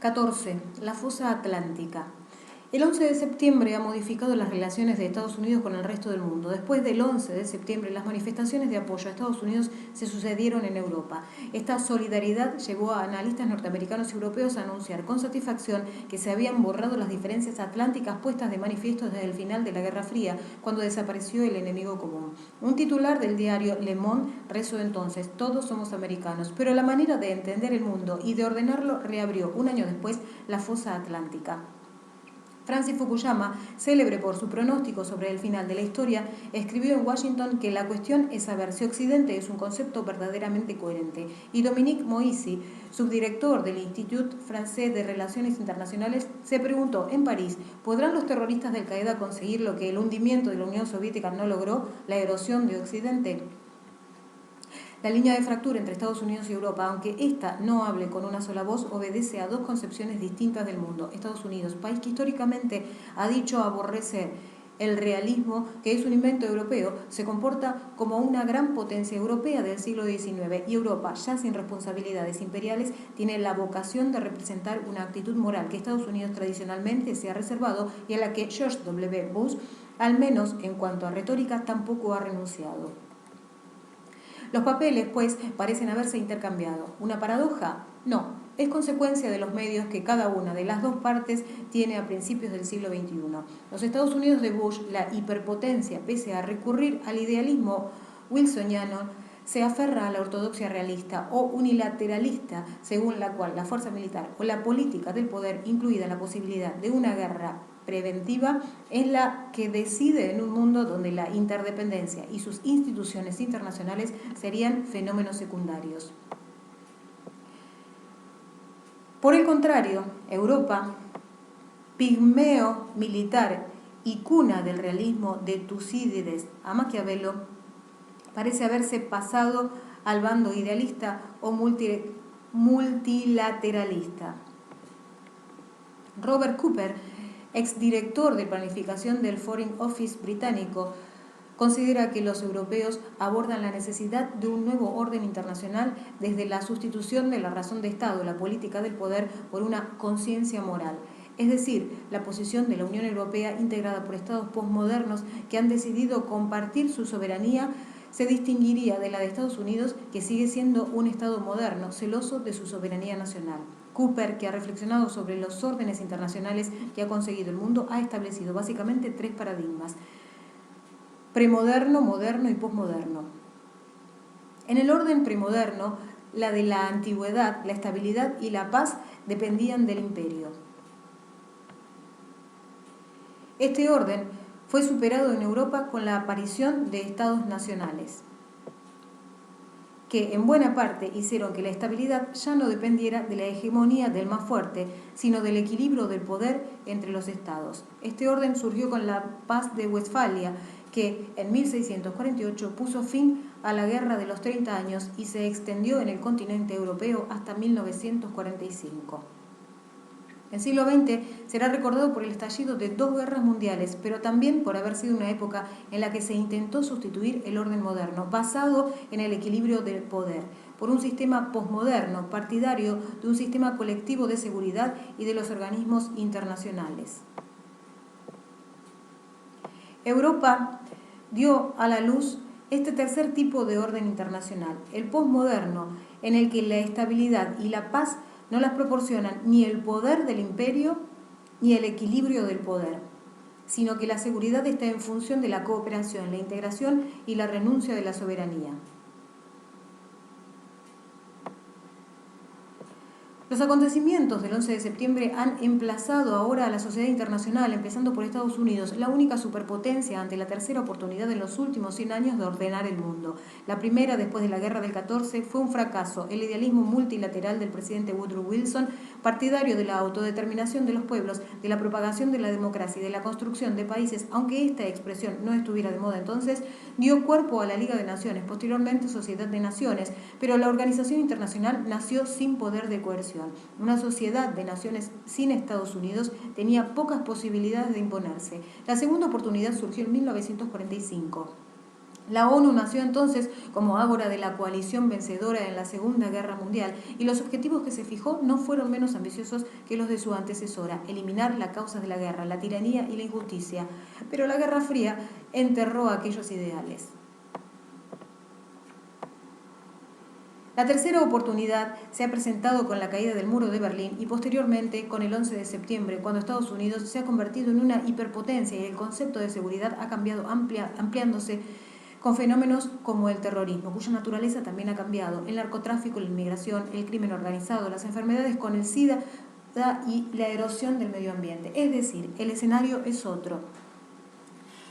14. La fosa atlántica. El 11 de septiembre ha modificado las relaciones de Estados Unidos con el resto del mundo. Después del 11 de septiembre, las manifestaciones de apoyo a Estados Unidos se sucedieron en Europa. Esta solidaridad llevó a analistas norteamericanos y europeos a anunciar con satisfacción que se habían borrado las diferencias atlánticas puestas de manifiesto desde el final de la Guerra Fría, cuando desapareció el enemigo común. Un titular del diario Le Monde rezó entonces: todos somos americanos, pero la manera de entender el mundo y de ordenarlo reabrió un año después la fosa atlántica. Francis Fukuyama, célebre por su pronóstico sobre el final de la historia, escribió en Washington que la cuestión es saber si Occidente es un concepto verdaderamente coherente. Y Dominique Moïse, subdirector del Institut Français de Relaciones Internacionales, se preguntó en París: ¿podrán los terroristas de Al-Qaeda conseguir lo que el hundimiento de la Unión Soviética no logró, la erosión de Occidente? La línea de fractura entre Estados Unidos y Europa, aunque ésta no hable con una sola voz, obedece a dos concepciones distintas del mundo. Estados Unidos, país que históricamente ha dicho aborrecer el realismo, que es un invento europeo, se comporta como una gran potencia europea del siglo XIX, y Europa, ya sin responsabilidades imperiales, tiene la vocación de representar una actitud moral que Estados Unidos tradicionalmente se ha reservado y a la que George W. Bush, al menos en cuanto a retórica, tampoco ha renunciado. Los papeles, pues, parecen haberse intercambiado. ¿Una paradoja? No, es consecuencia de los medios que cada una de las dos partes tiene a principios del siglo XXI. Los Estados Unidos de Bush, la hiperpotencia, pese a recurrir al idealismo wilsoniano, se aferra a la ortodoxia realista o unilateralista, según la cual la fuerza militar o la política del poder, incluida la posibilidad de una guerra preventiva, es la que decide en un mundo donde la interdependencia y sus instituciones internacionales serían fenómenos secundarios. Por el contrario, Europa, pigmeo militar y cuna del realismo de Tucídides a Maquiavelo, parece haberse pasado al bando idealista o multilateralista. Robert Cooper, exdirector de planificación del Foreign Office británico, considera que los europeos abordan la necesidad de un nuevo orden internacional desde la sustitución de la razón de Estado, la política del poder, por una conciencia moral. Es decir, la posición de la Unión Europea, integrada por estados posmodernos que han decidido compartir su soberanía, se distinguiría de la de Estados Unidos, que sigue siendo un Estado moderno, celoso de su soberanía nacional. Cooper, que ha reflexionado sobre los órdenes internacionales que ha conseguido el mundo, ha establecido básicamente tres paradigmas: premoderno, moderno y posmoderno. En el orden premoderno, la de la antigüedad, la estabilidad y la paz dependían del imperio. Este orden fue superado en Europa con la aparición de estados nacionales, que en buena parte hicieron que la estabilidad ya no dependiera de la hegemonía del más fuerte, sino del equilibrio del poder entre los estados. Este orden surgió con la Paz de Westfalia, que en 1648 puso fin a la Guerra de los 30 años y se extendió en el continente europeo hasta 1945. El siglo XX será recordado por el estallido de dos guerras mundiales, pero también por haber sido una época en la que se intentó sustituir el orden moderno, basado en el equilibrio del poder, por un sistema posmoderno, partidario de un sistema colectivo de seguridad y de los organismos internacionales. Europa dio a la luz este tercer tipo de orden internacional, el posmoderno, en el que la estabilidad y la paz no las proporcionan ni el poder del imperio ni el equilibrio del poder, sino que la seguridad está en función de la cooperación, la integración y la renuncia de la soberanía. Los acontecimientos del 11 de septiembre han emplazado ahora a la sociedad internacional, empezando por Estados Unidos, la única superpotencia, ante la tercera oportunidad en los últimos 100 años de ordenar el mundo. La primera, después de la Guerra del 14, fue un fracaso. El idealismo multilateral del presidente Woodrow Wilson, partidario de la autodeterminación de los pueblos, de la propagación de la democracia y de la construcción de países, aunque esta expresión no estuviera de moda entonces, dio cuerpo a la Liga de Naciones, posteriormente Sociedad de Naciones, pero la organización internacional nació sin poder de coerción. Una sociedad de naciones sin Estados Unidos tenía pocas posibilidades de imponerse. La segunda oportunidad surgió en 1945. La ONU nació entonces como ágora de la coalición vencedora en la Segunda Guerra Mundial y los objetivos que se fijó no fueron menos ambiciosos que los de su antecesora: eliminar las causas de la guerra, la tiranía y la injusticia. Pero la Guerra Fría enterró aquellos ideales. La tercera oportunidad se ha presentado con la caída del muro de Berlín y posteriormente con el 11 de septiembre, cuando Estados Unidos se ha convertido en una hiperpotencia y el concepto de seguridad ha cambiado ampliándose con fenómenos como el terrorismo, cuya naturaleza también ha cambiado, el narcotráfico, la inmigración, el crimen organizado, las enfermedades con el SIDA y la erosión del medio ambiente. Es decir, el escenario es otro.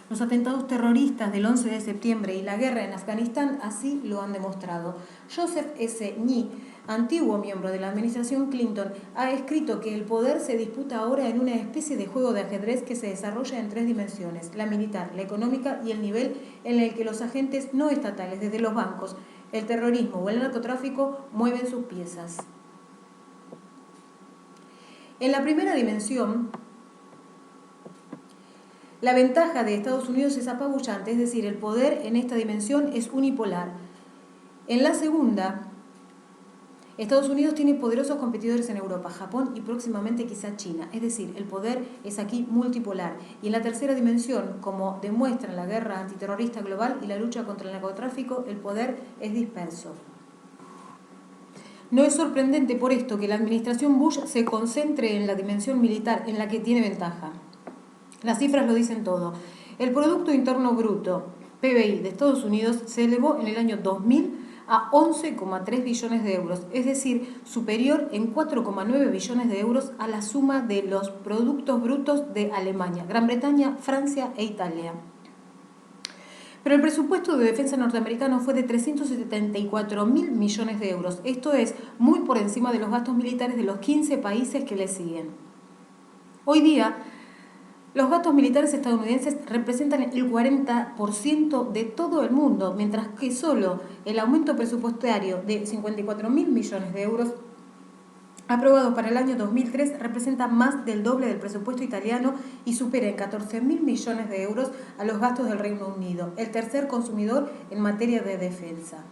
Los atentados terroristas del 11 de septiembre y la guerra en Afganistán así lo han demostrado. Joseph S. Nye, antiguo miembro de la administración Clinton, ha escrito que el poder se disputa ahora en una especie de juego de ajedrez que se desarrolla en tres dimensiones: la militar, la económica y el nivel en el que los agentes no estatales, desde los bancos, el terrorismo o el narcotráfico, mueven sus piezas. En la primera dimensión, la ventaja de Estados Unidos es apabullante, es decir, el poder en esta dimensión es unipolar. En la segunda, Estados Unidos tiene poderosos competidores en Europa, Japón y próximamente quizá China, es decir, el poder es aquí multipolar. Y en la tercera dimensión, como demuestran la guerra antiterrorista global y la lucha contra el narcotráfico, el poder es disperso. No es sorprendente por esto que la administración Bush se concentre en la dimensión militar, en la que tiene ventaja. Las cifras lo dicen todo. El Producto Interno Bruto, PBI, de Estados Unidos se elevó en el año 2000 a 11,3 billones de euros, es decir, superior en 4,9 billones de euros a la suma de los productos brutos de Alemania, Gran Bretaña, Francia e Italia. Pero el presupuesto de defensa norteamericano fue de 374.000 millones de euros. Esto es muy por encima de los gastos militares de los 15 países que le siguen. Hoy día, los gastos militares estadounidenses representan el 40% de todo el mundo, mientras que solo el aumento presupuestario de 54.000 millones de euros aprobado para el año 2003 representa más del doble del presupuesto italiano y supera en 14.000 millones de euros a los gastos del Reino Unido, el tercer consumidor en materia de defensa.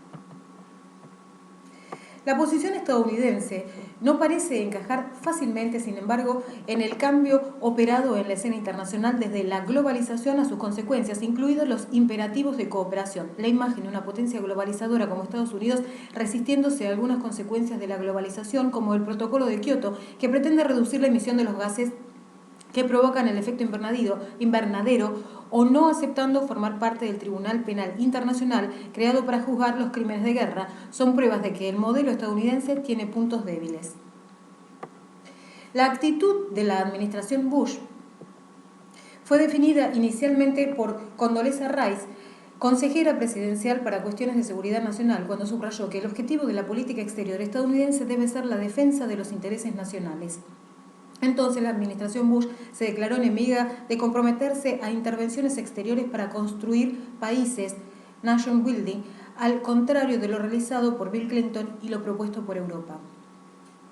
La posición estadounidense no parece encajar fácilmente, sin embargo, en el cambio operado en la escena internacional desde la globalización a sus consecuencias, incluidos los imperativos de cooperación. La imagen de una potencia globalizadora como Estados Unidos resistiéndose a algunas consecuencias de la globalización, como el Protocolo de Kioto, que pretende reducir la emisión de los gases que provocan el efecto invernadero, o no aceptando formar parte del Tribunal Penal Internacional creado para juzgar los crímenes de guerra, son pruebas de que el modelo estadounidense tiene puntos débiles. La actitud de la administración Bush fue definida inicialmente por Condoleezza Rice, consejera presidencial para cuestiones de seguridad nacional, cuando subrayó que el objetivo de la política exterior estadounidense debe ser la defensa de los intereses nacionales. Entonces la administración Bush se declaró enemiga de comprometerse a intervenciones exteriores para construir países, nation building, al contrario de lo realizado por Bill Clinton y lo propuesto por Europa.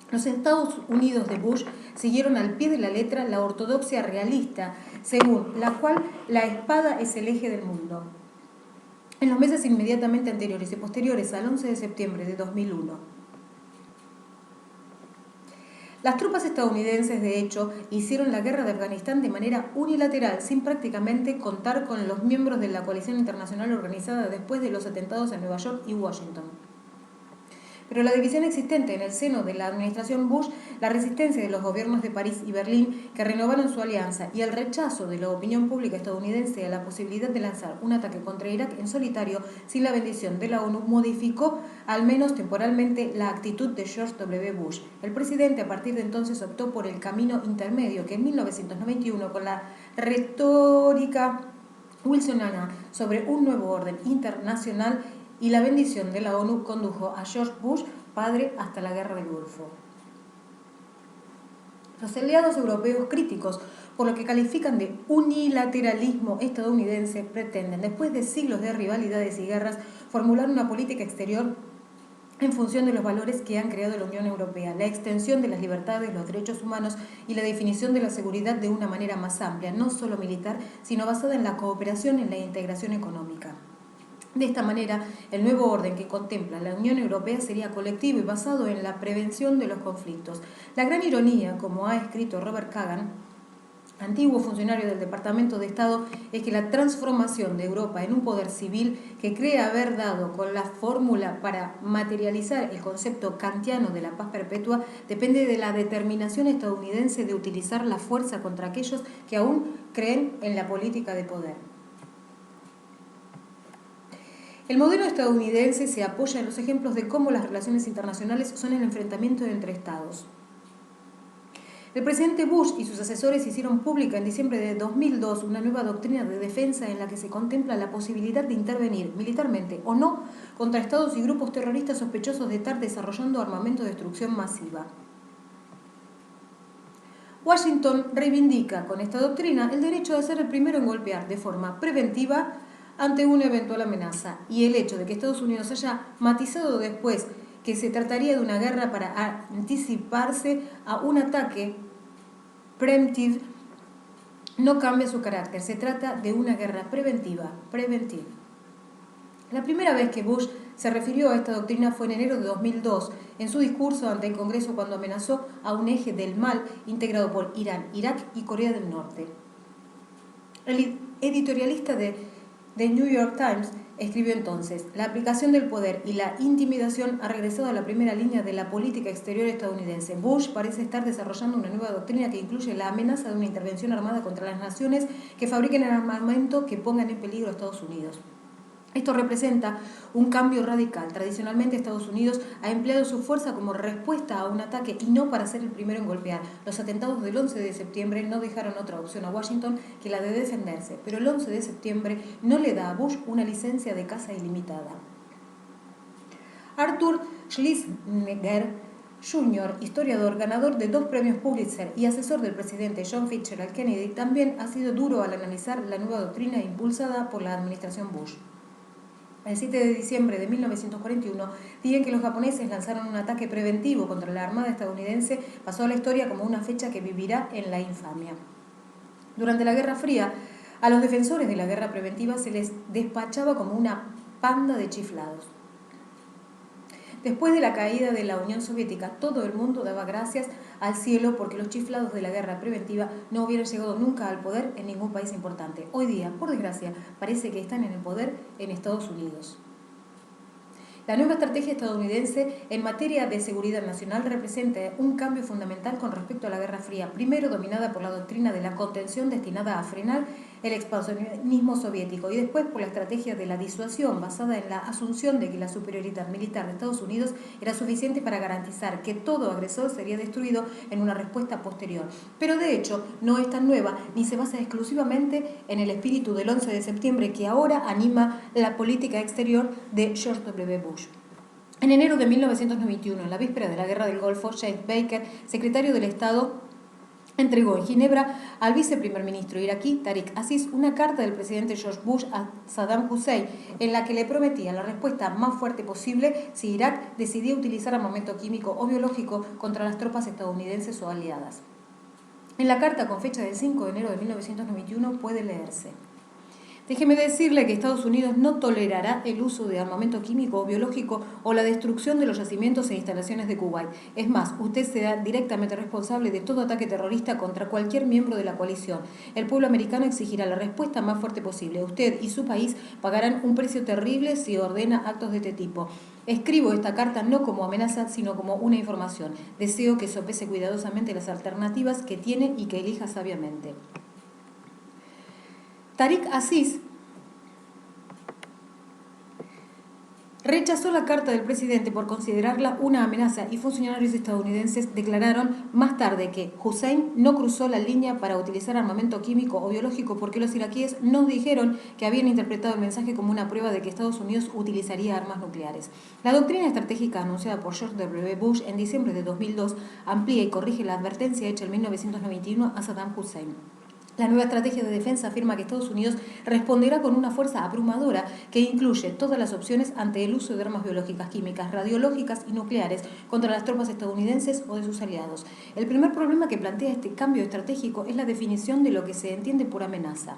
Los Estados Unidos de Bush siguieron al pie de la letra la ortodoxia realista, según la cual la espada es el eje del mundo. En los meses inmediatamente anteriores y posteriores al 11 de septiembre de 2001, las tropas estadounidenses, de hecho, hicieron la guerra de Afganistán de manera unilateral, sin prácticamente contar con los miembros de la coalición internacional organizada después de los atentados en Nueva York y Washington. Pero la división existente en el seno de la administración Bush, la resistencia de los gobiernos de París y Berlín, que renovaron su alianza, y el rechazo de la opinión pública estadounidense a la posibilidad de lanzar un ataque contra Irak en solitario sin la bendición de la ONU, modificó, al menos temporalmente, la actitud de George W. Bush. El presidente a partir de entonces optó por el camino intermedio que en 1991, con la retórica wilsoniana sobre un nuevo orden internacional y la bendición de la ONU, condujo a George Bush padre hasta la Guerra del Golfo. Los aliados europeos críticos, por lo que califican de unilateralismo estadounidense, pretenden, después de siglos de rivalidades y guerras, formular una política exterior en función de los valores que han creado la Unión Europea, la extensión de las libertades, los derechos humanos y la definición de la seguridad de una manera más amplia, no solo militar, sino basada en la cooperación y en la integración económica. De esta manera, el nuevo orden que contempla la Unión Europea sería colectivo y basado en la prevención de los conflictos. La gran ironía, como ha escrito Robert Kagan, antiguo funcionario del Departamento de Estado, es que la transformación de Europa en un poder civil que cree haber dado con la fórmula para materializar el concepto kantiano de la paz perpetua depende de la determinación estadounidense de utilizar la fuerza contra aquellos que aún creen en la política de poder. El modelo estadounidense se apoya en los ejemplos de cómo las relaciones internacionales son el enfrentamiento entre estados. El presidente Bush y sus asesores hicieron pública en diciembre de 2002 una nueva doctrina de defensa en la que se contempla la posibilidad de intervenir militarmente o no contra estados y grupos terroristas sospechosos de estar desarrollando armamento de destrucción masiva. Washington reivindica con esta doctrina el derecho de ser el primero en golpear de forma preventiva ante una eventual amenaza, y el hecho de que Estados Unidos haya matizado después que se trataría de una guerra para anticiparse a un ataque preemptive no cambia su carácter. Se trata de una guerra preventiva. La primera vez que Bush se refirió a esta doctrina fue en enero de 2002, en su discurso ante el Congreso cuando amenazó a un eje del mal integrado por Irán, Irak y Corea del Norte. El editorialista de The New York Times escribió entonces: la aplicación del poder y la intimidación ha regresado a la primera línea de la política exterior estadounidense. Bush parece estar desarrollando una nueva doctrina que incluye la amenaza de una intervención armada contra las naciones que fabriquen el armamento que pongan en peligro a Estados Unidos. Esto representa un cambio radical. Tradicionalmente Estados Unidos ha empleado su fuerza como respuesta a un ataque y no para ser el primero en golpear. Los atentados del 11 de septiembre no dejaron otra opción a Washington que la de defenderse, pero el 11 de septiembre no le da a Bush una licencia de caza ilimitada. Arthur Schlesinger Jr., historiador, ganador de 2 premios Pulitzer y asesor del presidente John Fitzgerald Kennedy, también ha sido duro al analizar la nueva doctrina impulsada por la administración Bush. El 7 de diciembre de 1941, día en que los japoneses lanzaron un ataque preventivo contra la Armada estadounidense, pasó a la historia como una fecha que vivirá en la infamia. Durante la Guerra Fría, a los defensores de la guerra preventiva se les despachaba como una panda de chiflados. Después de la caída de la Unión Soviética, todo el mundo daba gracias al cielo porque los chiflados de la guerra preventiva no hubieran llegado nunca al poder en ningún país importante. Hoy día, por desgracia, parece que están en el poder en Estados Unidos. La nueva estrategia estadounidense en materia de seguridad nacional representa un cambio fundamental con respecto a la Guerra Fría, primero dominada por la doctrina de la contención destinada a frenar el expansionismo soviético y después por la estrategia de la disuasión basada en la asunción de que la superioridad militar de Estados Unidos era suficiente para garantizar que todo agresor sería destruido en una respuesta posterior. Pero de hecho no es tan nueva ni se basa exclusivamente en el espíritu del 11 de septiembre que ahora anima la política exterior de George W. Bush. En enero de 1991, en la víspera de la Guerra del Golfo, James Baker, secretario del Estado, entregó en Ginebra al viceprimer ministro iraquí Tariq Aziz una carta del presidente George Bush a Saddam Hussein en la que le prometía la respuesta más fuerte posible si Irak decidía utilizar armamento químico o biológico contra las tropas estadounidenses o aliadas. En la carta con fecha del 5 de enero de 1991 puede leerse: déjeme decirle que Estados Unidos no tolerará el uso de armamento químico o biológico o la destrucción de los yacimientos e instalaciones de Kuwait. Es más, usted será directamente responsable de todo ataque terrorista contra cualquier miembro de la coalición. El pueblo americano exigirá la respuesta más fuerte posible. Usted y su país pagarán un precio terrible si ordena actos de este tipo. Escribo esta carta no como amenaza, sino como una información. Deseo que sopese cuidadosamente las alternativas que tiene y que elija sabiamente. Tariq Aziz rechazó la carta del presidente por considerarla una amenaza y funcionarios estadounidenses declararon más tarde que Hussein no cruzó la línea para utilizar armamento químico o biológico porque los iraquíes no dijeron que habían interpretado el mensaje como una prueba de que Estados Unidos utilizaría armas nucleares. La doctrina estratégica anunciada por George W. Bush en diciembre de 2002 amplía y corrige la advertencia hecha en 1991 a Saddam Hussein. La nueva estrategia de defensa afirma que Estados Unidos responderá con una fuerza abrumadora que incluye todas las opciones ante el uso de armas biológicas, químicas, radiológicas y nucleares contra las tropas estadounidenses o de sus aliados. El primer problema que plantea este cambio estratégico es la definición de lo que se entiende por amenaza.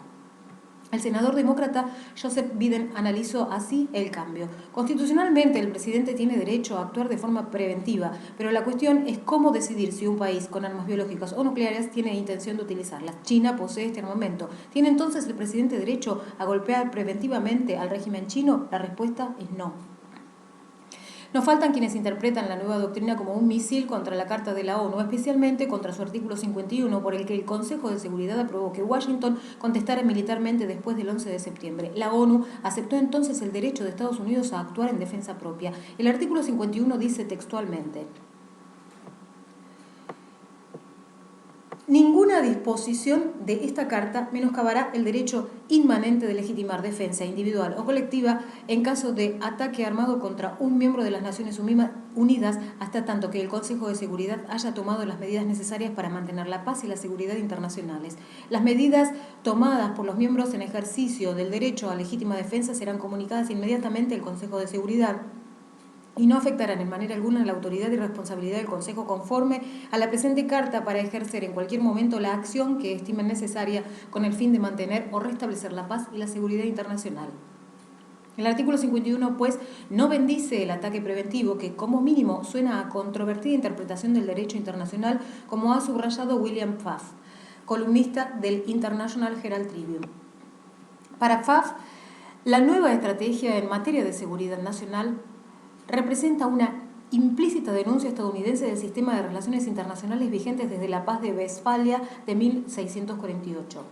El senador demócrata Joseph Biden analizó así el cambio. Constitucionalmente, el presidente tiene derecho a actuar de forma preventiva, pero la cuestión es cómo decidir si un país con armas biológicas o nucleares tiene intención de utilizarlas. China posee este armamento. ¿Tiene entonces el presidente derecho a golpear preventivamente al régimen chino? La respuesta es no. No faltan quienes interpretan la nueva doctrina como un misil contra la Carta de la ONU, especialmente contra su artículo 51, por el que el Consejo de Seguridad aprobó que Washington contestara militarmente después del 11 de septiembre. La ONU aceptó entonces el derecho de Estados Unidos a actuar en defensa propia. El artículo 51 dice textualmente: ninguna disposición de esta Carta menoscabará el derecho inmanente de legitimar defensa individual o colectiva en caso de ataque armado contra un miembro de las Naciones Unidas, hasta tanto que el Consejo de Seguridad haya tomado las medidas necesarias para mantener la paz y la seguridad internacionales. Las medidas tomadas por los miembros en ejercicio del derecho a legítima defensa serán comunicadas inmediatamente al Consejo de Seguridad y no afectarán en manera alguna la autoridad y responsabilidad del Consejo conforme a la presente Carta para ejercer en cualquier momento la acción que estimen necesaria con el fin de mantener o restablecer la paz y la seguridad internacional. El artículo 51, pues, no bendice el ataque preventivo, que como mínimo suena a controvertida interpretación del derecho internacional, como ha subrayado William Pfaff, columnista del International Herald Tribune. Para Pfaff, la nueva estrategia en materia de seguridad nacional representa una implícita denuncia estadounidense del sistema de relaciones internacionales vigentes desde la Paz de Westfalia de 1648.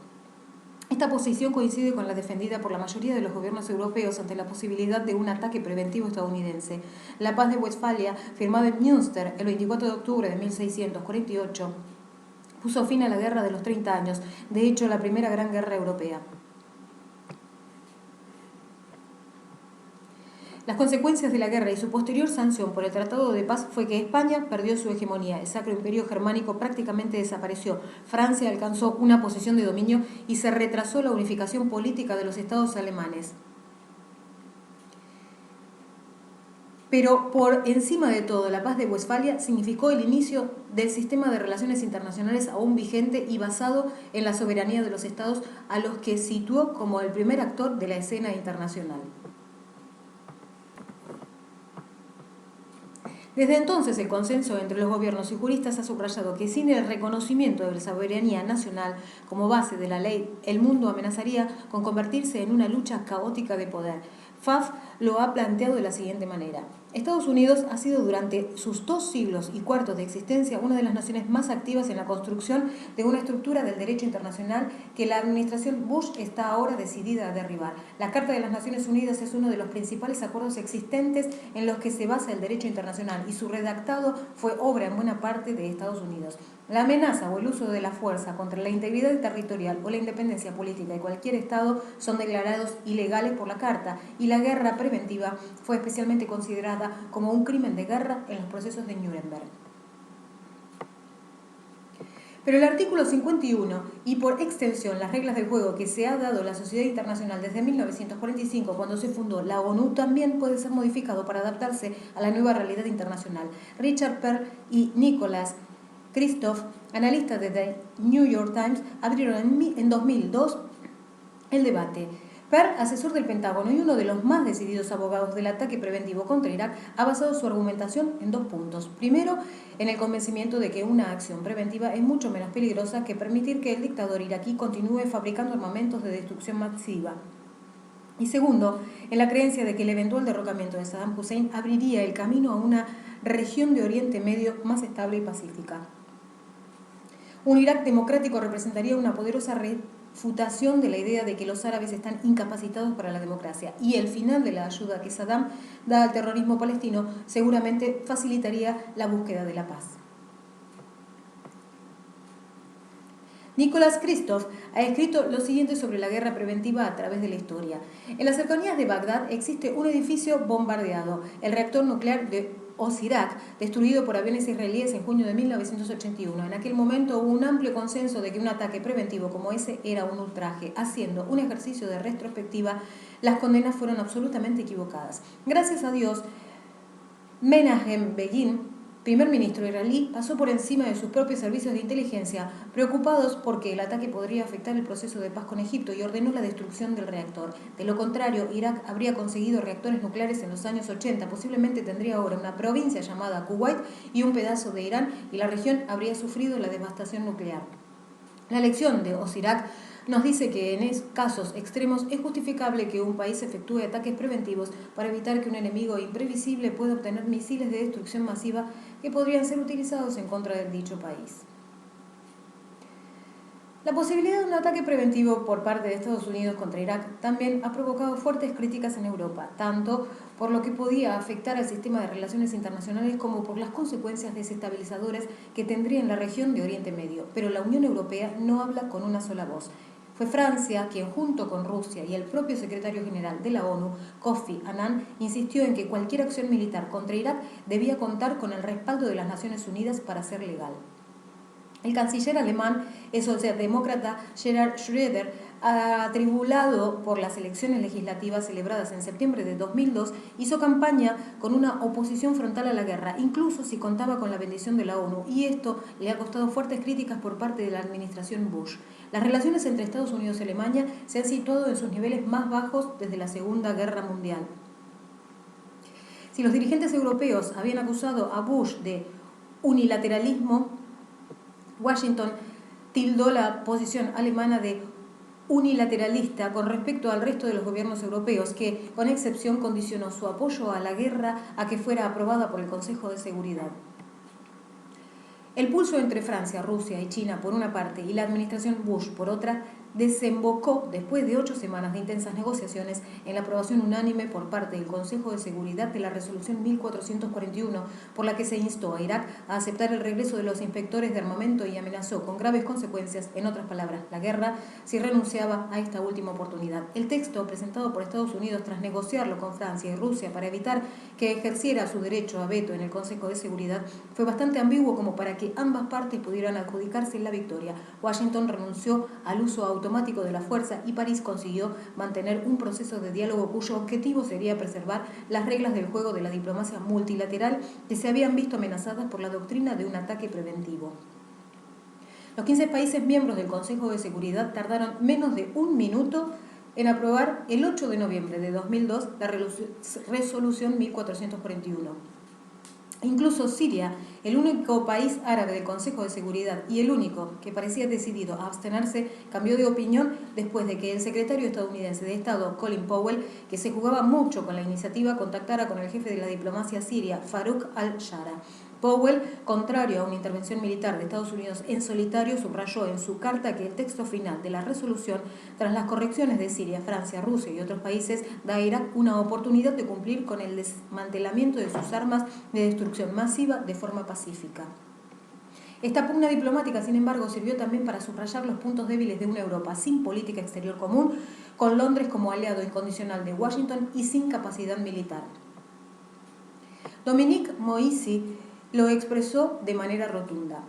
Esta posición coincide con la defendida por la mayoría de los gobiernos europeos ante la posibilidad de un ataque preventivo estadounidense. La Paz de Westfalia, firmada en Münster el 24 de octubre de 1648, puso fin a la Guerra de los 30 años, de hecho la primera gran guerra europea. Las consecuencias de la guerra y su posterior sanción por el Tratado de Paz fue que España perdió su hegemonía, el Sacro Imperio Germánico prácticamente desapareció, Francia alcanzó una posición de dominio y se retrasó la unificación política de los estados alemanes. Pero por encima de todo, la Paz de Westfalia significó el inicio del sistema de relaciones internacionales aún vigente y basado en la soberanía de los estados, a los que situó como el primer actor de la escena internacional. Desde entonces, el consenso entre los gobiernos y juristas ha subrayado que sin el reconocimiento de la soberanía nacional como base de la ley, el mundo amenazaría con convertirse en una lucha caótica de poder. Pfaff lo ha planteado de la siguiente manera: Estados Unidos ha sido durante sus 2 siglos y cuarto de existencia una de las naciones más activas en la construcción de una estructura del derecho internacional que la administración Bush está ahora decidida a derribar. La Carta de las Naciones Unidas es uno de los principales acuerdos existentes en los que se basa el derecho internacional y su redactado fue obra en buena parte de Estados Unidos. La amenaza o el uso de la fuerza contra la integridad territorial o la independencia política de cualquier Estado son declarados ilegales por la Carta y la guerra preventiva fue especialmente considerada como un crimen de guerra en los procesos de Nuremberg. Pero el artículo 51 y por extensión las reglas del juego que se ha dado a la sociedad internacional desde 1945 cuando se fundó la ONU también puede ser modificado para adaptarse a la nueva realidad internacional. Richard Perl y Nicholas Kristof, analistas de The New York Times, abrieron en 2002 el debate. Perl, asesor del Pentágono y uno de los más decididos abogados del ataque preventivo contra Irak, ha basado su argumentación en 2 puntos. Primero, en el convencimiento de que una acción preventiva es mucho menos peligrosa que permitir que el dictador iraquí continúe fabricando armamentos de destrucción masiva. Y segundo, en la creencia de que el eventual derrocamiento de Saddam Hussein abriría el camino a una región de Oriente Medio más estable y pacífica. Un Irak democrático representaría una poderosa refutación de la idea de que los árabes están incapacitados para la democracia y el final de la ayuda que Saddam da al terrorismo palestino seguramente facilitaría la búsqueda de la paz. Nicholas Kristof ha escrito lo siguiente sobre la guerra preventiva a través de la historia. En las cercanías de Bagdad existe un edificio bombardeado, el reactor nuclear de Osirak, destruido por aviones israelíes en junio de 1981. En aquel momento hubo un amplio consenso de que un ataque preventivo como ese era un ultraje. Haciendo un ejercicio de retrospectiva, las condenas fueron absolutamente equivocadas. Gracias a Dios, Menachem Begin primer ministro israelí pasó por encima de sus propios servicios de inteligencia, preocupados porque el ataque podría afectar el proceso de paz con Egipto, y ordenó la destrucción del reactor. De lo contrario, Irak habría conseguido reactores nucleares en los años 80, posiblemente tendría ahora una provincia llamada Kuwait y un pedazo de Irán, y la región habría sufrido la devastación nuclear. La lección de Osirak nos dice que en casos extremos es justificable que un país efectúe ataques preventivos para evitar que un enemigo imprevisible pueda obtener misiles de destrucción masiva que podrían ser utilizados en contra del dicho país. La posibilidad de un ataque preventivo por parte de Estados Unidos contra Irak también ha provocado fuertes críticas en Europa, tanto por lo que podía afectar al sistema de relaciones internacionales como por las consecuencias desestabilizadoras que tendría en la región de Oriente Medio. Pero la Unión Europea no habla con una sola voz. Fue Francia quien, junto con Rusia y el propio secretario general de la ONU, Kofi Annan, insistió en que cualquier acción militar contra Irak debía contar con el respaldo de las Naciones Unidas para ser legal. El canciller alemán, el socialdemócrata Gerhard Schröder, atribulado por las elecciones legislativas celebradas en septiembre de 2002, hizo campaña con una oposición frontal a la guerra, incluso si contaba con la bendición de la ONU, y esto le ha costado fuertes críticas por parte de la administración Bush. Las relaciones entre Estados Unidos y Alemania se han situado en sus niveles más bajos desde la Segunda Guerra Mundial. Si los dirigentes europeos habían acusado a Bush de unilateralismo, Washington tildó la posición alemana de unilateralista con respecto al resto de los gobiernos europeos, que, con excepción, condicionó su apoyo a la guerra a que fuera aprobada por el Consejo de Seguridad. El pulso entre Francia, Rusia y China por una parte y la administración Bush por otra desembocó, después de 8 semanas de intensas negociaciones, en la aprobación unánime por parte del Consejo de Seguridad de la Resolución 1441, por la que se instó a Irak a aceptar el regreso de los inspectores de armamento y amenazó con graves consecuencias, en otras palabras, la guerra, si renunciaba a esta última oportunidad. El texto, presentado por Estados Unidos tras negociarlo con Francia y Rusia para evitar que ejerciera su derecho a veto en el Consejo de Seguridad, fue bastante ambiguo como para que ambas partes pudieran adjudicarse la victoria. Washington renunció al uso automático de la fuerza y París consiguió mantener un proceso de diálogo cuyo objetivo sería preservar las reglas del juego de la diplomacia multilateral que se habían visto amenazadas por la doctrina de un ataque preventivo. Los 15 países miembros del Consejo de Seguridad tardaron menos de un minuto en aprobar el 8 de noviembre de 2002 la resolución 1441. Incluso Siria, el único país árabe del Consejo de Seguridad y el único que parecía decidido a abstenerse, cambió de opinión después de que el secretario estadounidense de Estado, Colin Powell, que se jugaba mucho con la iniciativa, contactara con el jefe de la diplomacia siria, Farouk al-Shara. Powell, contrario a una intervención militar de Estados Unidos en solitario, subrayó en su carta que el texto final de la resolución, tras las correcciones de Siria, Francia, Rusia y otros países, da a Irak una oportunidad de cumplir con el desmantelamiento de sus armas de destrucción masiva de forma pacífica. Esta pugna diplomática, sin embargo, sirvió también para subrayar los puntos débiles de una Europa sin política exterior común, con Londres como aliado incondicional de Washington y sin capacidad militar. Dominique Moïse lo expresó de manera rotunda.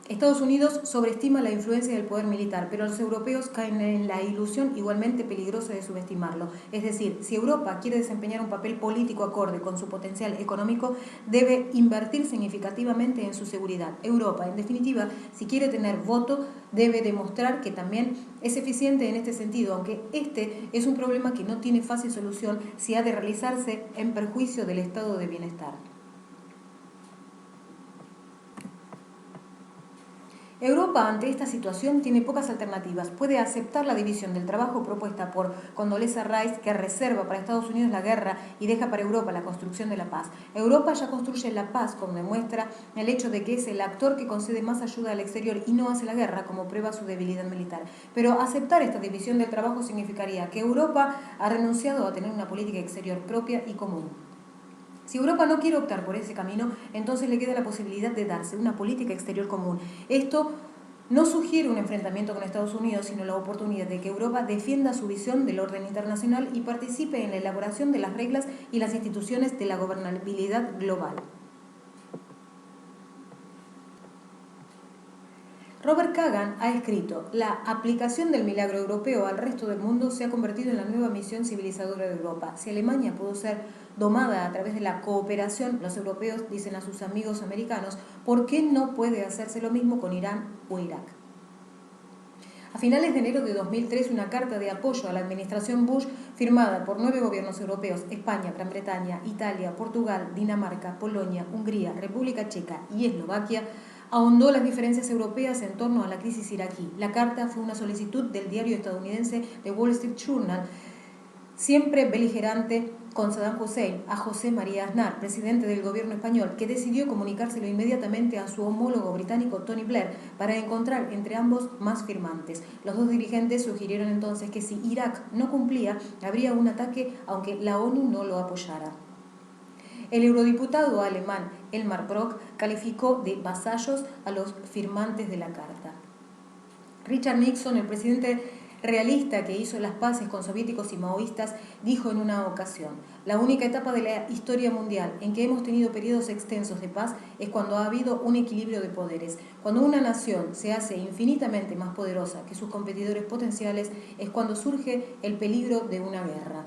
Estados Unidos sobreestima la influencia del poder militar, pero los europeos caen en la ilusión igualmente peligrosa de subestimarlo. Es decir, si Europa quiere desempeñar un papel político acorde con su potencial económico, debe invertir significativamente en su seguridad. Europa, en definitiva, si quiere tener voto, debe demostrar que también es eficiente en este sentido, aunque este es un problema que no tiene fácil solución si ha de realizarse en perjuicio del estado de bienestar. Europa, ante esta situación, tiene pocas alternativas. Puede aceptar la división del trabajo propuesta por Condoleezza Rice, que reserva para Estados Unidos la guerra y deja para Europa la construcción de la paz. Europa ya construye la paz, como demuestra el hecho de que es el actor que concede más ayuda al exterior y no hace la guerra, como prueba su debilidad militar. Pero aceptar esta división del trabajo significaría que Europa ha renunciado a tener una política exterior propia y común. Si Europa no quiere optar por ese camino, entonces le queda la posibilidad de darse una política exterior común. Esto no sugiere un enfrentamiento con Estados Unidos, sino la oportunidad de que Europa defienda su visión del orden internacional y participe en la elaboración de las reglas y las instituciones de la gobernabilidad global. Robert Kagan ha escrito: la aplicación del milagro europeo al resto del mundo se ha convertido en la nueva misión civilizadora de Europa. Si Alemania pudo ser domada a través de la cooperación, los europeos dicen a sus amigos americanos, ¿por qué no puede hacerse lo mismo con Irán o Irak? A finales de enero de 2003, una carta de apoyo a la administración Bush, firmada por 9 gobiernos europeos, España, Gran Bretaña, Italia, Portugal, Dinamarca, Polonia, Hungría, República Checa y Eslovaquia, ahondó las diferencias europeas en torno a la crisis iraquí. La carta fue una solicitud del diario estadounidense The Wall Street Journal, siempre beligerante con Saddam Hussein, a José María Aznar, presidente del gobierno español, que decidió comunicárselo inmediatamente a su homólogo británico Tony Blair para encontrar entre ambos más firmantes. Los dos dirigentes sugirieron entonces que si Irak no cumplía, habría un ataque aunque la ONU no lo apoyara. El eurodiputado alemán Elmar Brok calificó de vasallos a los firmantes de la carta. Richard Nixon, el presidente realista que hizo las paces con soviéticos y maoístas, dijo en una ocasión: la única etapa de la historia mundial en que hemos tenido periodos extensos de paz es cuando ha habido un equilibrio de poderes. Cuando una nación se hace infinitamente más poderosa que sus competidores potenciales es cuando surge el peligro de una guerra.